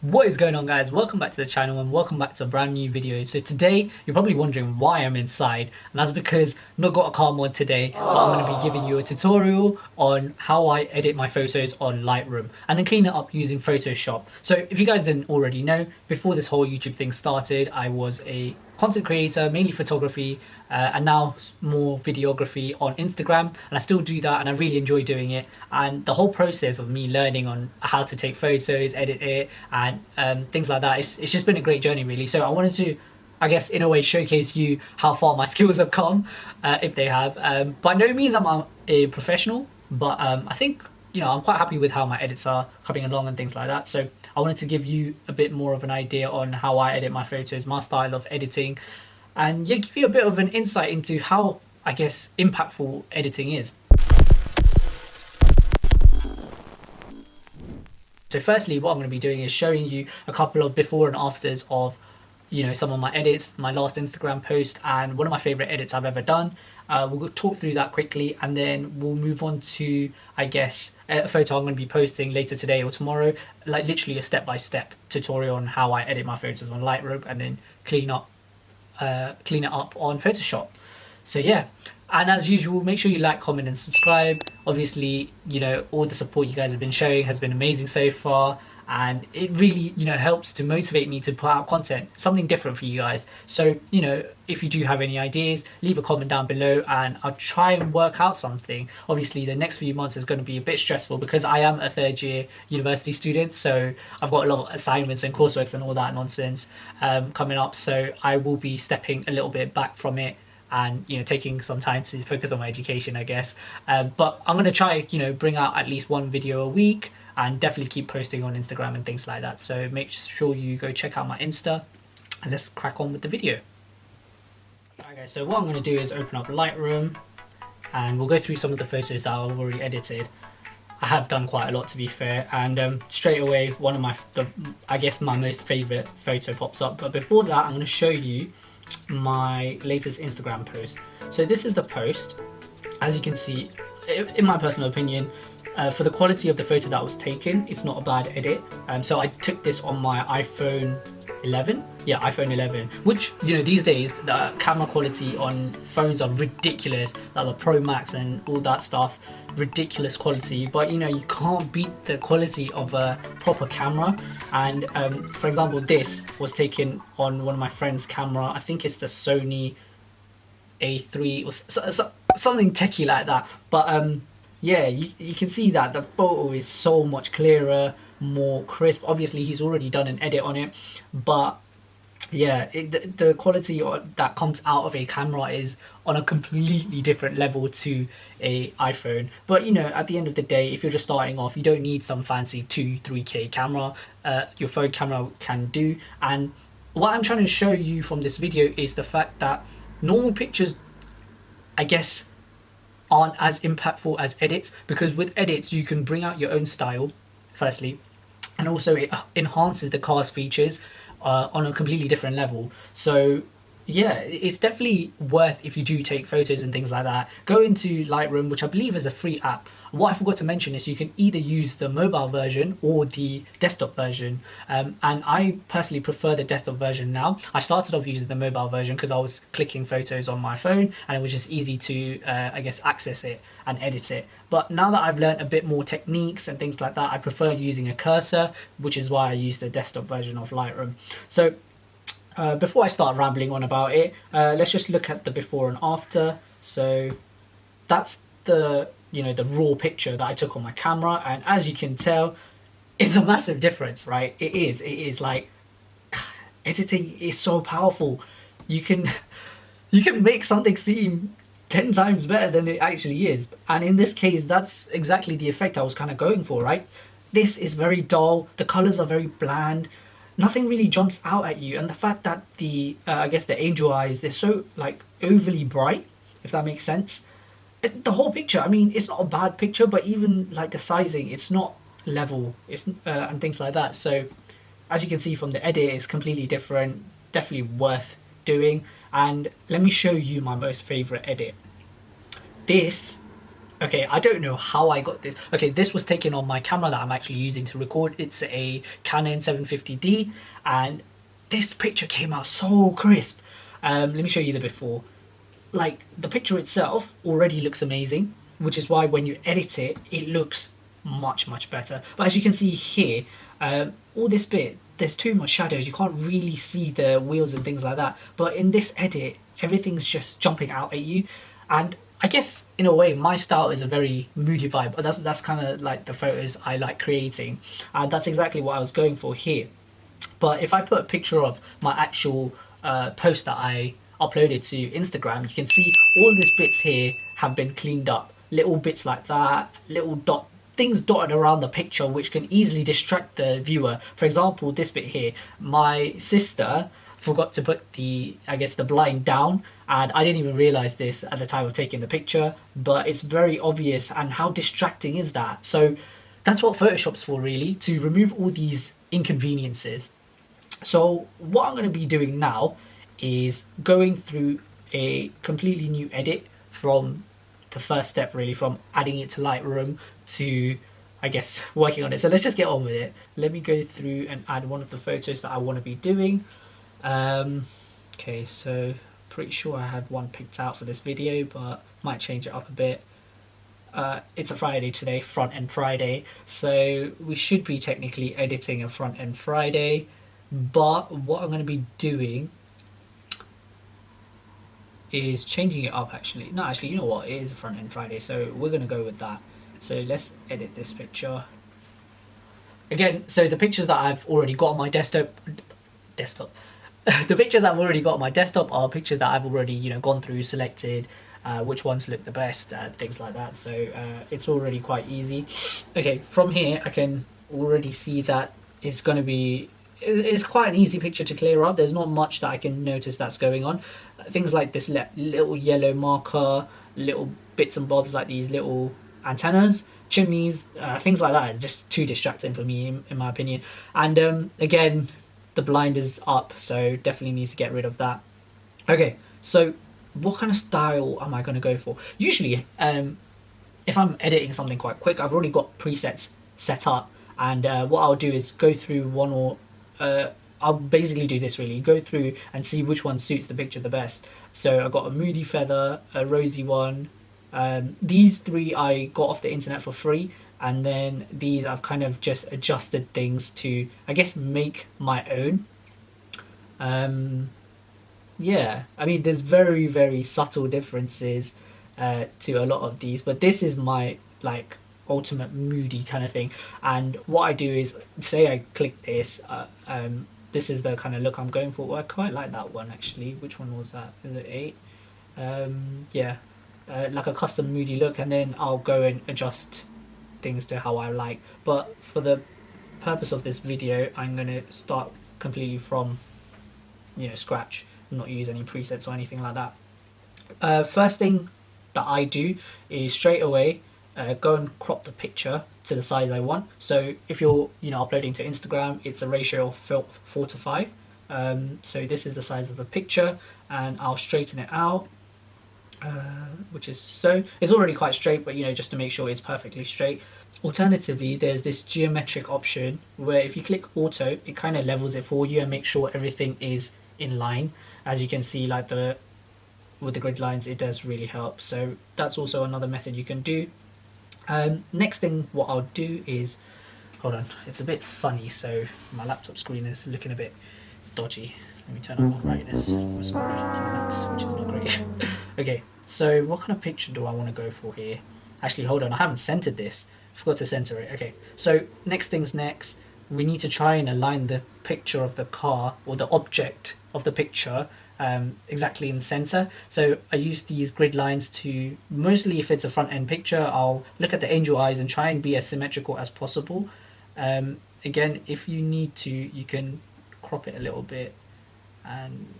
What is going on, guys? Welcome back to the channel and welcome back to a brand new video. So today you're probably wondering why I'm inside, and that's because I've not got a car mod today, but I'm going to be giving you a tutorial on how I edit my photos on Lightroom and then clean it up using Photoshop. So if you guys didn't already know, before this whole YouTube thing started, I was a content creator, mainly photography, and now more videography on Instagram, and I still do that and I really enjoy doing it. And the whole process of me learning on how to take photos, edit it, and things like that, it's just been a great journey, really. So I wanted to, I guess, in a way, showcase you how far my skills have come, if they have. By no means am I a professional, but I think, you know, I'm quite happy with how my edits are coming along and things like that. So I wanted to give you a bit more of an idea on how I edit my photos, my style of editing, and yeah, give you a bit of an insight into how, I guess, impactful editing is. So firstly, what I'm going to be doing is showing you a couple of before and afters of, you know, some of my edits, my last Instagram post, and one of my favorite edits I've ever done. We'll talk through that quickly, and then we'll move on to, I guess, a photo I'm going to be posting later today or tomorrow, like literally a step-by-step tutorial on how I edit my photos on Lightroom and then clean it up on Photoshop. So yeah, and as usual, make sure you like, comment, and subscribe. Obviously, you know, all the support you guys have been showing has been amazing so far, and it really, you know, helps to motivate me to put out content, something different for you guys. So, you know, if you do have any ideas, leave a comment down below and I'll try and work out something. Obviously, the next few months is going to be a bit stressful because I am a third year university student, so I've got a lot of assignments and coursework and all that nonsense coming up. So I will be stepping a little bit back from it and, you know, taking some time to focus on my education, I guess. But I'm going to try, you know, bring out at least one video a week, and definitely keep posting on Instagram and things like that. So make sure you go check out my Insta, and let's crack on with the video. Okay, so what I'm going to do is open up Lightroom, and we'll go through some of the photos that I've already edited. I have done quite a lot, to be fair, and straight away one of I guess my most favorite photo pops up. But before that, I'm going to show you my latest Instagram post. So this is the post. As you can see, in my personal opinion, for the quality of the photo that was taken, it's not a bad edit. So I took this on my iPhone 11. Yeah, iPhone 11, which, you know, these days the camera quality on phones are ridiculous, like the Pro Max and all that stuff, ridiculous quality. But you know, you can't beat the quality of a proper camera. And for example, this was taken on one of my friend's camera. I think it's the Sony A3 or something techie like that. But yeah, you can see that the photo is so much clearer, more crisp. Obviously, he's already done an edit on it, but yeah, the quality that comes out of a camera is on a completely different level to a iPhone. But you know, at the end of the day, if you're just starting off, you don't need some fancy 2-3K camera. Your phone camera can do. And what I'm trying to show you from this video is the fact that normal pictures, I guess, aren't as impactful as edits, because with edits you can bring out your own style firstly, and also it enhances the car's features on a completely different level. So yeah, it's definitely worth, if you do take photos and things like that, go into Lightroom, which I believe is a free app. What I forgot to mention is you can either use the mobile version or the desktop version, and I personally prefer the desktop version now. I started off using the mobile version because I was clicking photos on my phone and it was just easy to I guess access it and edit it. But now that I've learned a bit more techniques and things like that, I prefer using a cursor, which is why I use the desktop version of Lightroom. So before I start rambling on about it, let's just look at the before and after. So that's the, you know, the raw picture that I took on my camera, and as you can tell, it's a massive difference, right? It is like, editing is so powerful. You can make something seem 10 times better than it actually is, and in this case that's exactly the effect I was kind of going for, right? This is very dull, the colors are very bland, nothing really jumps out at you, and the fact that the I guess the angel eyes, they're so like overly bright, if that makes sense. The whole picture, I mean, it's not a bad picture, but even like the sizing, it's not level, it's and things like that. So as you can see from the edit, it's completely different, definitely worth doing. And let me show you my most favorite edit. This Okay, I don't know how I got this. Okay, this was taken on my camera that I'm actually using to record. It's a Canon 750D, and this picture came out so crisp. Let me show you the before. Like, the picture itself already looks amazing, which is why when you edit it, it looks much better. But as you can see here, all this bit, there's too much shadows. You can't really see the wheels and things like that. But in this edit, everything's just jumping out at you. And I guess in a way, my style is a very moody vibe. But that's kind of like the photos I like creating, and that's exactly what I was going for here. But if I put a picture of my actual post that I uploaded to Instagram, you can see all these bits here have been cleaned up. Little bits like that, little things dotted around the picture which can easily distract the viewer. For example, this bit here, my sister forgot to put I guess the blind down, and I didn't even realize this at the time of taking the picture, but it's very obvious, and how distracting is that? So that's what Photoshop's for, really, to remove all these inconveniences. So what I'm going to be doing now is going through a completely new edit from the first step, really, from adding it to Lightroom to, I guess, working on it. So let's just get on with it. Let me go through and add one of the photos that I want to be doing. Okay, so pretty sure I had one picked out for this video, but might change it up a bit. It's a Friday today, front end Friday, so we should be technically editing a front end Friday. But what I'm going to be doing is changing it up, actually. No, actually, you know what? It is a front end Friday, so we're going to go with that. So let's edit this picture. Again, so the pictures that I've already got on my desktop, the pictures I've already got on my desktop are pictures that I've already, gone through, selected, which ones look the best, things like that. So it's already quite easy. Okay, from here, I can already see that it's going to be it's quite an easy picture to clear up. There's not much that I can notice that's going on. Things like this little yellow marker, little bits and bobs like these little antennas, chimneys, things like that. It's just too distracting for me, in my opinion. And again, the blind is up, so definitely needs to get rid of that. Okay, so what kind of style am I going to go for? Usually, if I'm editing something quite quick, I've already got presets set up, and what I'll do is go through one or I'll basically do this, really, go through and see which one suits the picture the best. So I've got a moody feather, a rosy one. These three I got off the internet for free, and then these I've kind of just adjusted things to, I guess, make my own. Yeah, I mean, there's very subtle differences to a lot of these, but this is my ultimate moody kind of thing. And what I do is, say I click this, this is the kind of look I'm going for. Well, I quite like that one, actually. Which one was that? Is it 8? Yeah, like a custom moody look, and then I'll go and adjust things to how I like. But for the purpose of this video, I'm going to start completely from scratch, not use any presets or anything like that. First thing that I do is straight away go and crop the picture to the size I want. So if you're uploading to Instagram, it's a ratio of 4 to 5. So this is the size of the picture, and I'll straighten it out, which is so it's already quite straight, but just to make sure it's perfectly straight. Alternatively, there's this geometric option where if you click auto, it kind of levels it for you and makes sure everything is in line. As you can see, with the grid lines, it does really help. So that's also another method you can do. Next thing, what I'll do is, hold on, it's a bit sunny, so my laptop screen is looking a bit dodgy. Let me turn up my brightness to the max, which is not great. Okay, so what kind of picture do I want to go for here? Actually, hold on, I haven't centered this. I forgot to center it. Okay, so next thing's next. We need to try and align the picture of the car, or the object of the picture, exactly in the center. So I use these grid lines to, mostly if it's a front end picture, I'll look at the angel eyes and try and be as symmetrical as possible. Again, if you need to, you can crop it a little bit and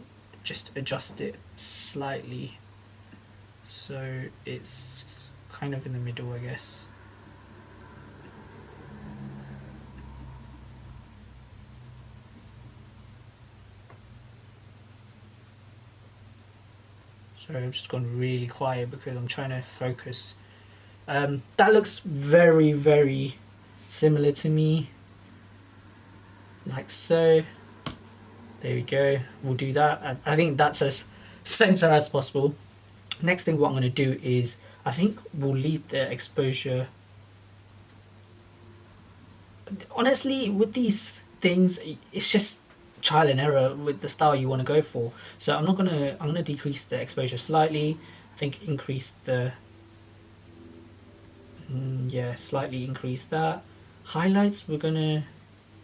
just adjust it slightly so it's kind of in the middle, I guess. Sorry, I've just gone really quiet because I'm trying to focus That looks very, very similar to me, like so. There we go. We'll do that. I think that's as center as possible. Next thing what I'm going to do is, I think we'll leave the exposure. Honestly, with these things, it's just trial and error with the style you want to go for. So I'm gonna decrease the exposure slightly. I think increase the yeah, slightly increase that. Highlights, we're gonna,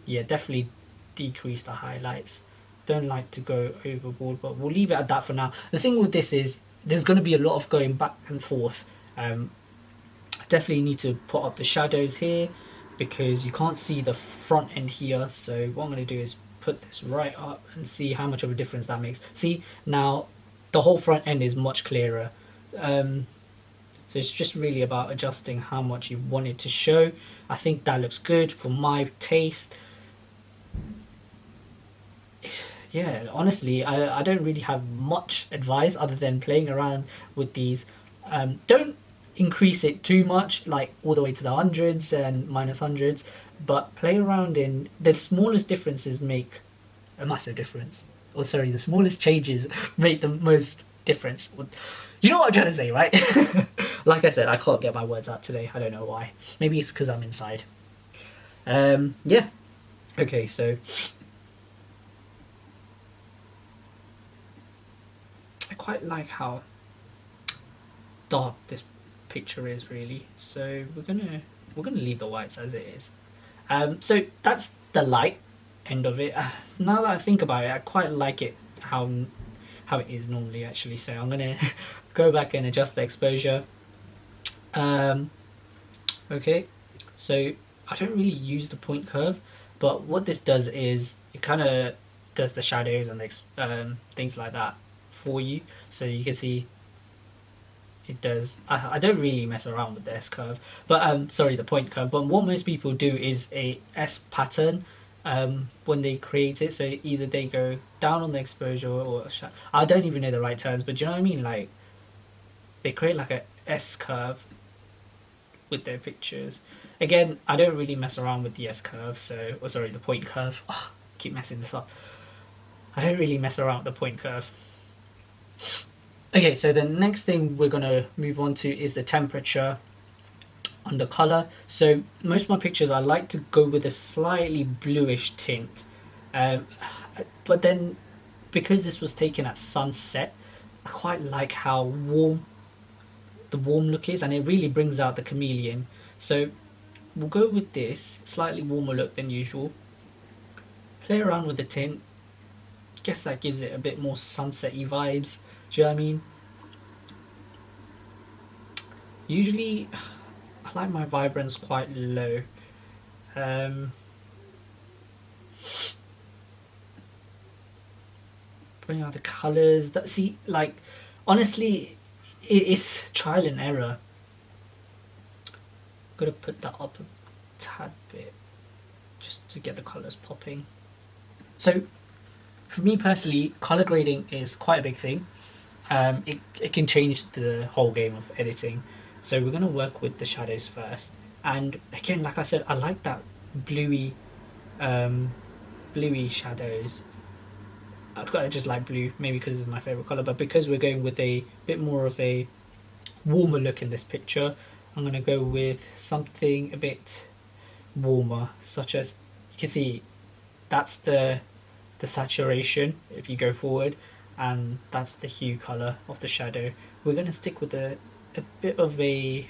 yeah, definitely decrease the highlights. Don't like to go overboard, but we'll leave it at that for now. The thing with this is there's going to be a lot of going back and forth. Definitely need to put up the shadows here because you can't see the front end here. So what I'm going to do is put this right up and see how much of a difference that makes. See, now the whole front end is much clearer. So it's just really about adjusting how much you want it to show. I think that looks good for my taste. Yeah, honestly, I don't really have much advice other than playing around with these. Don't increase it too much, like all the way to the hundreds and minus hundreds, but play around in the smallest differences make a massive difference. Or sorry, the smallest changes make the most difference. You know what I'm trying to say, right? Like I said, I can't get my words out today. I don't know why. Maybe it's because I'm inside. Yeah. Okay, so I quite like how dark this picture is, really. So we're gonna leave the whites as it is. So that's the light end of it. Now that I think about it, I quite like it how it is normally, actually. So I'm gonna go back and adjust the exposure. Okay, so I don't really use the point curve, but what this does is it kind of does the shadows and things like that for you. So you can see it does. I don't really mess around with the S curve, but sorry, the point curve. But what most people do is a S pattern when they create it. So either they go down on the exposure or I don't even know the right terms, but do you know what I mean? Like they create like a S curve with their pictures. Again, I don't really mess around with the S curve, so or sorry, the point curve. Oh, I keep messing this up. I don't really mess around with the point curve. Okay, so the next thing we're gonna move on to is the temperature under color. So most of my pictures, I like to go with a slightly bluish tint, but then because this was taken at sunset, I quite like how warm the warm look is, and it really brings out the chameleon. So we'll go with this slightly warmer look than usual. Play around with the tint. Guess that gives it a bit more sunset-y vibes. Do you know what I mean? Usually, I like my vibrance quite low. Bring out the colours. That see, like, honestly, it's trial and error. Gotta put that up a tad bit just to get the colours popping. So, for me personally, colour grading is quite a big thing. It can change the whole game of editing. So we're gonna work with the shadows first. And again, like I said, I like that bluey, bluey shadows. I've got just like blue, maybe because it's my favorite color. But because we're going with a bit more of a warmer look in this picture, I'm gonna go with something a bit warmer, such as you can see, that's the saturation if you go forward, and that's the hue color of the shadow. We're going to stick with a bit of a,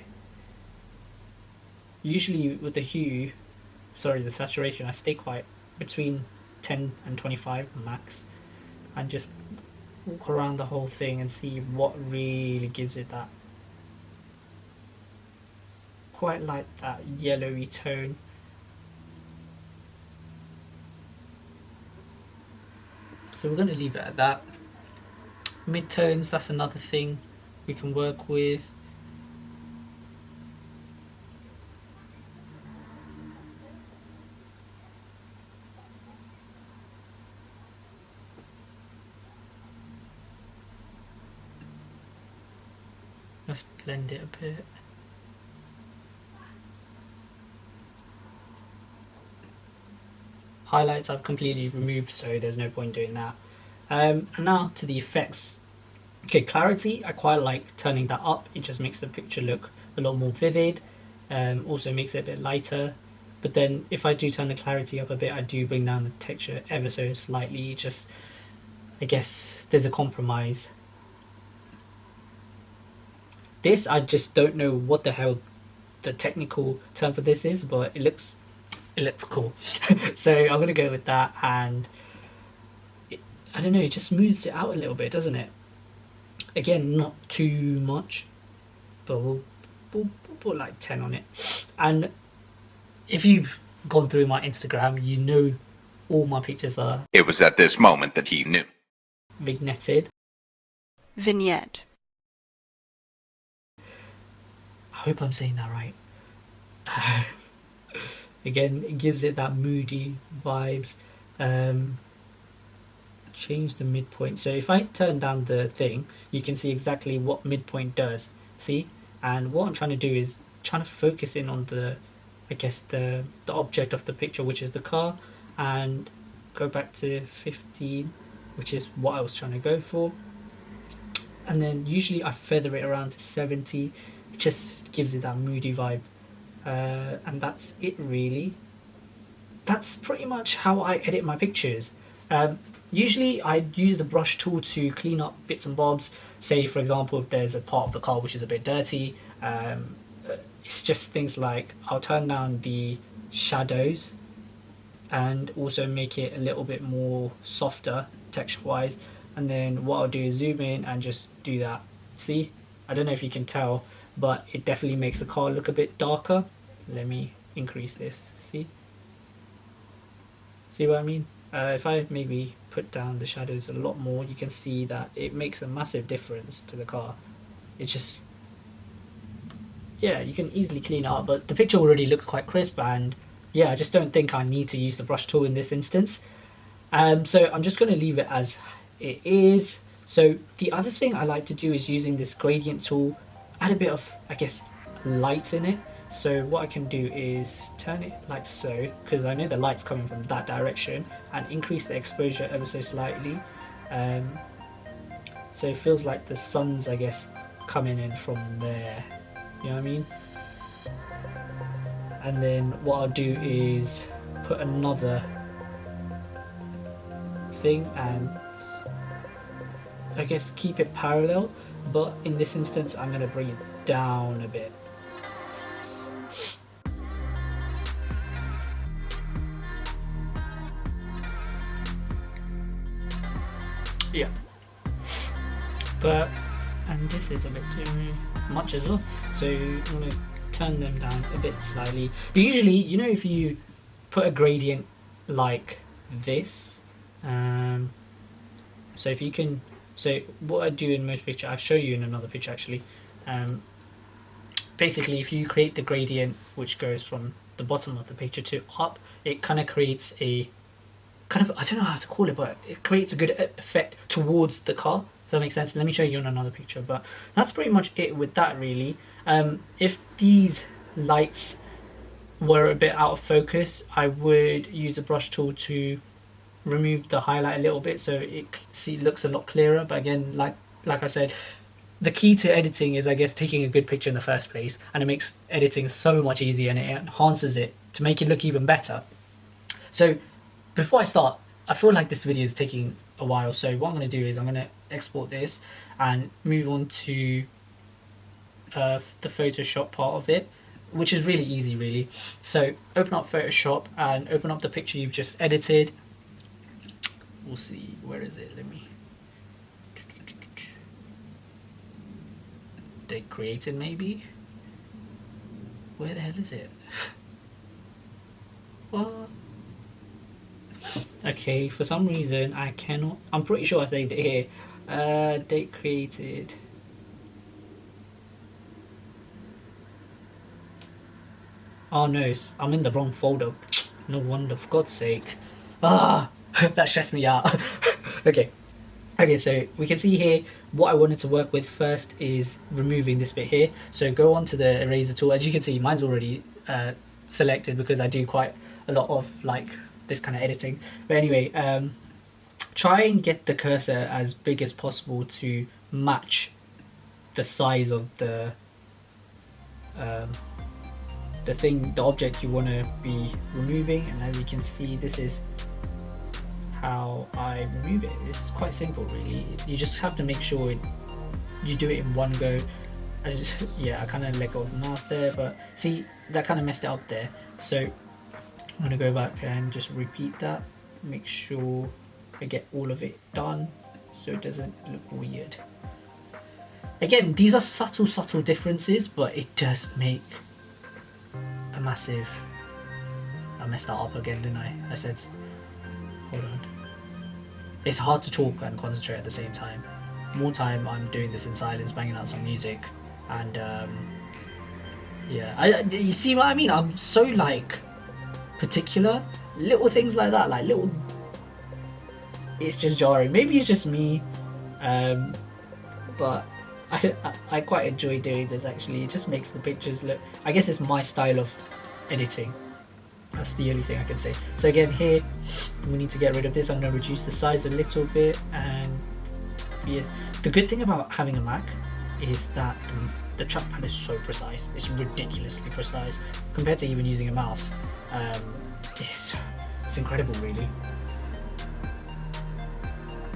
usually with the hue, sorry, the saturation, I stay quite between 10 and 25 max, and just walk around the whole thing and see what really gives it that, quite like that yellowy tone. So we're going to leave it at that. Midtones, that's another thing we can work with. Let's blend it a bit. highlights I've completely removed, so there's no point doing that. And now to the effects. Okay, clarity, I quite like turning that up. It just makes the picture look a lot more vivid. Also makes it a bit lighter. But then if I do turn the clarity up a bit, I do bring down the texture ever so slightly. Just, I guess there's a compromise. This, I just don't know what the hell the technical term for this is, but it looks cool. So I'm gonna go with that, and I don't know, it just smooths it out a little bit, doesn't it? Again, not too much, but we'll put like 10 on it. And if you've gone through my Instagram, you know all my pictures are... It was at this moment that he knew. ...vignetted. Vignette. I hope I'm saying that right. Again, it gives it that moody vibes. Change the midpoint. So if I turn down the thing, you can see exactly what midpoint does. See? And what I'm trying to do is trying to focus in on the, I guess, the object of the picture, which is the car, and go back to 15, which is what I was trying to go for. And then usually I feather it around to 70. It just gives it that moody vibe. And that's it, really. That's pretty much how I edit my pictures. Usually I use the brush tool to clean up bits and bobs. Say, for example, if there's a part of the car which is a bit dirty, it's just things like I'll turn down the shadows and also make it a little bit more softer texture-wise. And then what I'll do is zoom in and just do that. See? I don't know if you can tell, but it definitely makes the car look a bit darker. Let me increase this. See? See what I mean? If I maybe put down the shadows a lot more, you can see that it makes a massive difference to the car. It just, yeah, you can easily clean it up, but the picture already looks quite crisp, and yeah, I just don't think I need to use the brush tool in this instance. So I'm just going to leave it as it is. So the other thing I like to do is using this gradient tool, add a bit of, I guess, light in it. So what I can do is turn it like so, because I know the light's coming from that direction, and increase the exposure ever so slightly. So it feels like the sun's, I guess, coming in from there. You know what I mean? And then what I'll do is put another thing and I guess keep it parallel, but in this instance I'm going to bring it down a bit. Yeah, and this is a bit too much as well, so I'm going to turn them down a bit slightly. But usually, you know, if you put a gradient like this, so if you can, so what I do in most pictures, I'll show you in another picture actually. Basically, if you create the gradient which goes from the bottom of the picture to up, it kind of creates a kind of, I don't know how to call it, but it creates a good effect towards the car, if that makes sense. Let me show you on another picture, but that's pretty much it with that, really. If these lights were a bit out of focus, I would use a brush tool to remove the highlight a little bit so it looks a lot clearer. But again, like I said, the key to editing is, I guess, taking a good picture in the first place, and it makes editing so much easier and it enhances it to make it look even better. So before I start, I feel like this video is taking a while, so what I'm going to do is I'm going to export this and move on to the Photoshop part of it, which is really easy, really. So open up Photoshop and open up the picture you've just edited. We'll see, where is it? Let me... Date created, maybe? Where the hell is it? What? Okay, for some reason I cannot, I'm pretty sure I saved it here. Date created. Oh no, I'm in the wrong folder. No wonder, for God's sake. Ah, that stressed me out. Okay, so we can see here what I wanted to work with first is removing this bit here. So go on to the eraser tool. As you can see, mine's already selected because I do quite a lot of like this kind of editing. But anyway, try and get the cursor as big as possible to match the size of the object you want to be removing. And as you can see, this is how I remove it. It's quite simple, really. You just have to make sure you do it in one go. I kind of let go of the mouse there, but see, that kind of messed it up there. So I'm gonna go back and just repeat that, make sure I get all of it done so it doesn't look weird. Again, these are subtle differences, but it does make a massive... I messed that up again, didn't I? I said, hold on. It's hard to talk and concentrate at the same time. More time I'm doing this in silence, banging out some music, and yeah, you see what I mean? I'm so like particular, little things like that, like little. It's just jarring. Maybe it's just me, but I quite enjoy doing this. Actually, it just makes the pictures look. I guess it's my style of editing. That's the only thing I can say. So again, here we need to get rid of this. I'm going to reduce the size a little bit, and yeah, the good thing about having a Mac is that the trackpad is so precise. It's ridiculously precise compared to even using a mouse. It's incredible, really.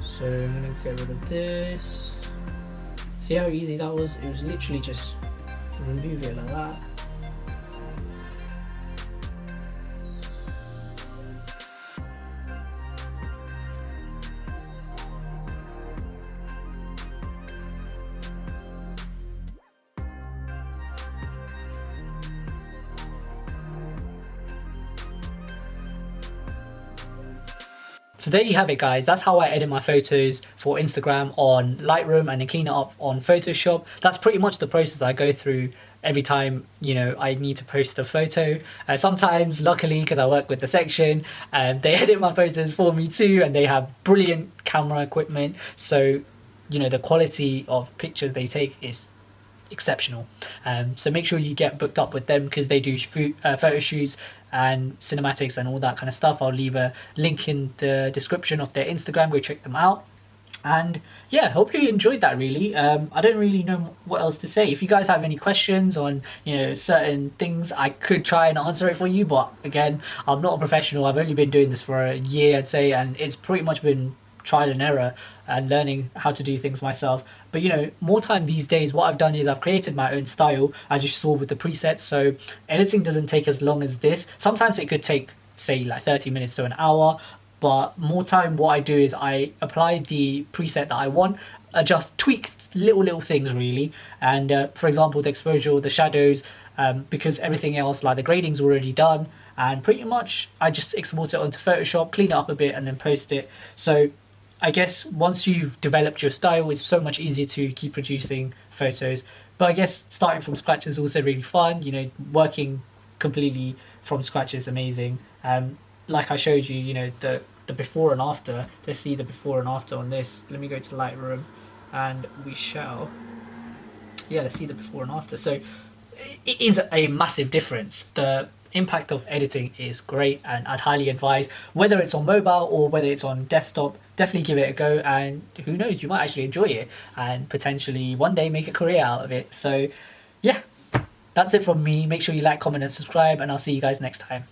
So I'm going to get rid of this. See how easy that was? It was literally just remove it like that. So there you have it, guys. That's how I edit my photos for Instagram on Lightroom and then clean it up on Photoshop. That's pretty much the process I go through every time, you know, I need to post a photo. Sometimes, luckily, because I work with the section, they edit my photos for me too, and they have brilliant camera equipment. So, you know, the quality of pictures they take is exceptional. So make sure you get booked up with them because they do photo shoots and cinematics and all that kind of stuff. I'll leave a link in the description of their Instagram. Go check them out. And yeah, hope you enjoyed that, really. I don't really know what else to say. If you guys have any questions on, you know, certain things, I could try and answer it for you, but again, I'm not a professional. I've only been doing this for a year, I'd say, and it's pretty much been trial and error and learning how to do things myself. But you know, more time these days, what I've done is I've created my own style, as you saw with the presets. So editing doesn't take as long as this. Sometimes it could take, say, like 30 minutes to an hour, but more time what I do is I apply the preset that I want, just tweak little things, really. And for example, the exposure, the shadows, because everything else, like the grading's already done, and pretty much I just export it onto Photoshop, clean it up a bit, and then post it. So I guess once you've developed your style, it's so much easier to keep producing photos. But I guess starting from scratch is also really fun. You know, working completely from scratch is amazing. Like I showed you, you know, the before and after. Let's see the before and after on this. Let me go to Lightroom and we shall... Yeah, let's see the before and after. So it is a massive difference. The impact of editing is great, and I'd highly advise, whether it's on mobile or whether it's on desktop, definitely give it a go, and who knows, you might actually enjoy it and potentially one day make a career out of it. So yeah, that's it from me. Make sure you like, comment and subscribe, and I'll see you guys next time.